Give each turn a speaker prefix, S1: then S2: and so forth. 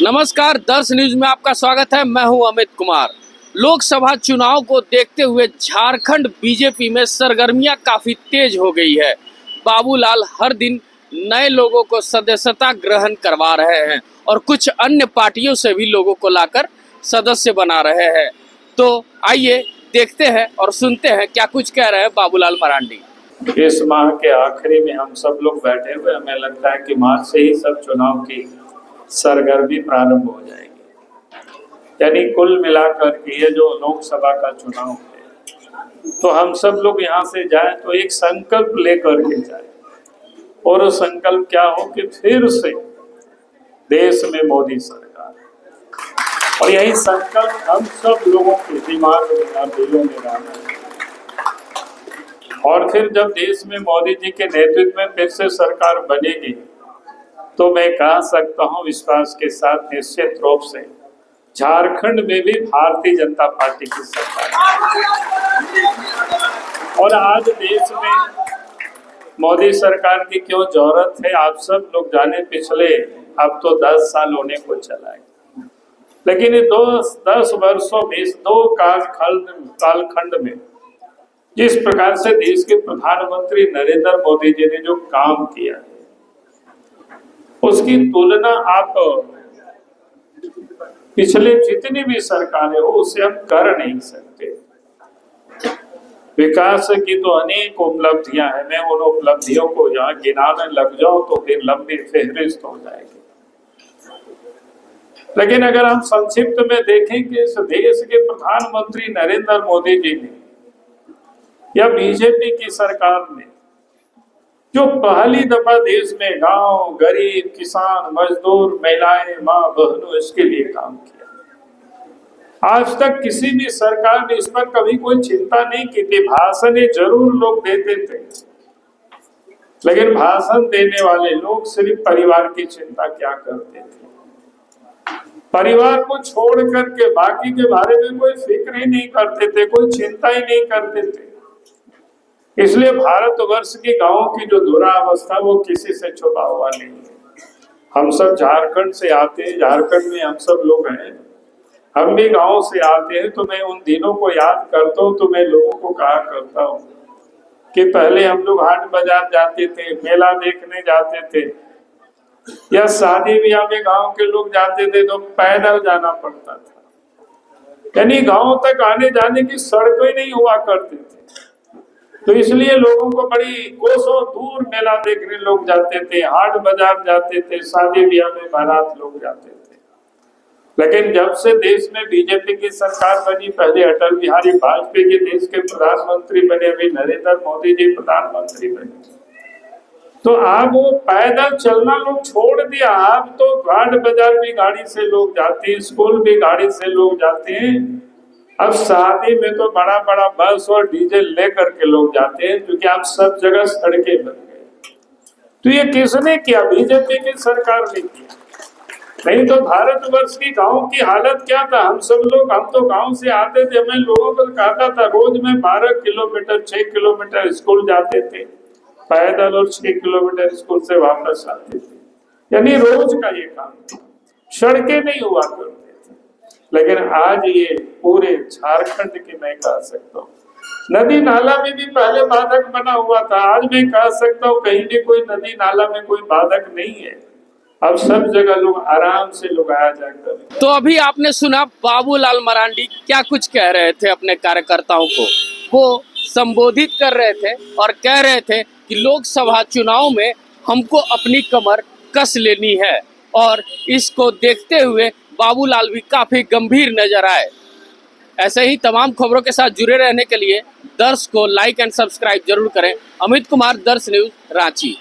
S1: नमस्कार, दर्श न्यूज में आपका स्वागत है। मैं हूं अमित कुमार। लोकसभा चुनाव को देखते हुए झारखंड बीजेपी में सरगर्मियां काफी तेज हो गई है। बाबूलाल हर दिन नए लोगों को सदस्यता ग्रहण करवा रहे हैं और कुछ अन्य पार्टियों से भी लोगों को लाकर सदस्य बना रहे हैं। तो आइए देखते हैं और सुनते हैं क्या कुछ कह रहे हैं बाबूलाल मरांडी।
S2: इस माह के आखिरी में हम सब लोग बैठे हुए, हमें लगता है कि मार्च से ही सब चुनाव की सरगर्मी प्रारंभ हो जाएगी। यानी कुल मिलाकर के ये जो लोकसभा का चुनाव है, तो हम सब लोग यहाँ से जाएं तो एक संकल्प लेकर के जाएं, और वो संकल्प क्या हो कि फिर से देश में मोदी सरकार, और यही संकल्प हम सब लोगों के दिमाग में, दिलों में रहना है। और फिर जब देश में मोदी जी के नेतृत्व में फिर से सरकार बनेगी, तो मैं कह सकता हूं विश्वास के साथ निश्चित रूप से झारखंड में भी भारतीय जनता पार्टी की सरकार। और आज देश में मोदी सरकार की क्यों जरूरत है, आप सब लोग जाने। पिछले अब तो 10 साल होने को चला है, लेकिन 10 वर्षों में इस 2 कालखंड में जिस प्रकार से देश के प्रधानमंत्री नरेंद्र मोदी जी ने जो काम किया है, उसकी तुलना आप पिछले जितनी भी सरकारें हो उससे हम कर नहीं सकते। विकास की तो अनेक उपलब्धियां हैं, मैं उन उपलब्धियों को यहाँ गिनाने लग जाऊं तो फिर लंबी फहरिस्त हो जाएगी। लेकिन अगर हम संक्षिप्त में देखें कि इस देश के प्रधानमंत्री नरेंद्र मोदी जी ने या बीजेपी की सरकार ने जो पहली दफा देश में गांव, गरीब, किसान, मजदूर, महिलाएं, माँ बहनों, इसके लिए काम किया। आज तक किसी भी सरकार ने इस पर कभी कोई चिंता नहीं की थी। भाषण जरूर लोग देते थे, लेकिन भाषण देने वाले लोग सिर्फ परिवार की चिंता क्या करते थे। परिवार को छोड़ करके बाकी के बारे में कोई फिक्र ही नहीं करते थे, कोई चिंता ही नहीं करते थे। इसलिए भारतवर्ष की गांवों की जो दुरावस्था वो किसी से छुपा हुआ नहीं है। हम सब झारखंड से आते हैं, झारखंड में हम सब लोग हैं, हम भी गांव से आते हैं। तो मैं उन दिनों को याद करता हूँ, तो मैं लोगों को कहा करता हूँ कि पहले हम लोग हाट बाजार जाते थे, मेला देखने जाते थे, या शादी ब्याह में गांव के लोग जाते थे तो पैदल जाना पड़ता था। यानी गांव तक आने जाने की सड़कें नहीं हुआ करती थी। तो इसलिए लोगों को बड़ी कोसों दूर मेला देखने लोग जाते थे, हाट बाजार जाते थे, शादी ब्याह में बारात लोग जाते थे। लेकिन जब से देश में बीजेपी की सरकार बनी, पहले अटल बिहारी वाजपेयी जी देश के प्रधानमंत्री बने, अभी नरेंद्र मोदी जी प्रधानमंत्री बने, तो अब वो पैदल चलना लोग छोड़ दिया। अब तो हाट बाजार भी गाड़ी से लोग जाते हैं, स्कूल भी गाड़ी से लोग जाते हैं। अब शादी में तो बड़ा बड़ा बस और डीजे लेकर के लोग जाते हैं, क्योंकि आप सब जगह सड़कें बन गई। तो ये किसने किया? बीजेपी की सरकार ने किया। नहीं तो भारतवर्ष की गांव की हालत क्या था? हम तो गांव से आते थे, मैं लोगों को कहता था रोज में 12 किलोमीटर 6 किलोमीटर स्कूल जाते थे पैदल, और 6 किलोमीटर स्कूल से वापस आते थे। यानी रोज का ये काम था, सड़कें नहीं हुआ करती। लेकिन आज ये पूरे झारखंड की मैं कह सकता हूँ, नदी नाला में भी पहले बाधक बना हुआ था, आज मैं कह सकता हूँ कहीं भी कोई नदी नाला में कोई बाधक नहीं है। अब सब जगह लोग आराम से लोग आया जाकर।
S1: तो अभी आपने सुना बाबूलाल मरांडी क्या कुछ कह रहे थे अपने कार्यकर्ताओं को। वो संबोधित कर रहे थे और कह रहे थे कि लोकसभा चुनाव में हमको अपनी कमर कस लेनी है, और इसको देखते हुए बाबूलाल भी काफी गंभीर नजर आए। ऐसे ही तमाम खबरों के साथ जुड़े रहने के लिए दर्श को लाइक एंड सब्सक्राइब जरूर करें। अमित कुमार, दर्श न्यूज, रांची।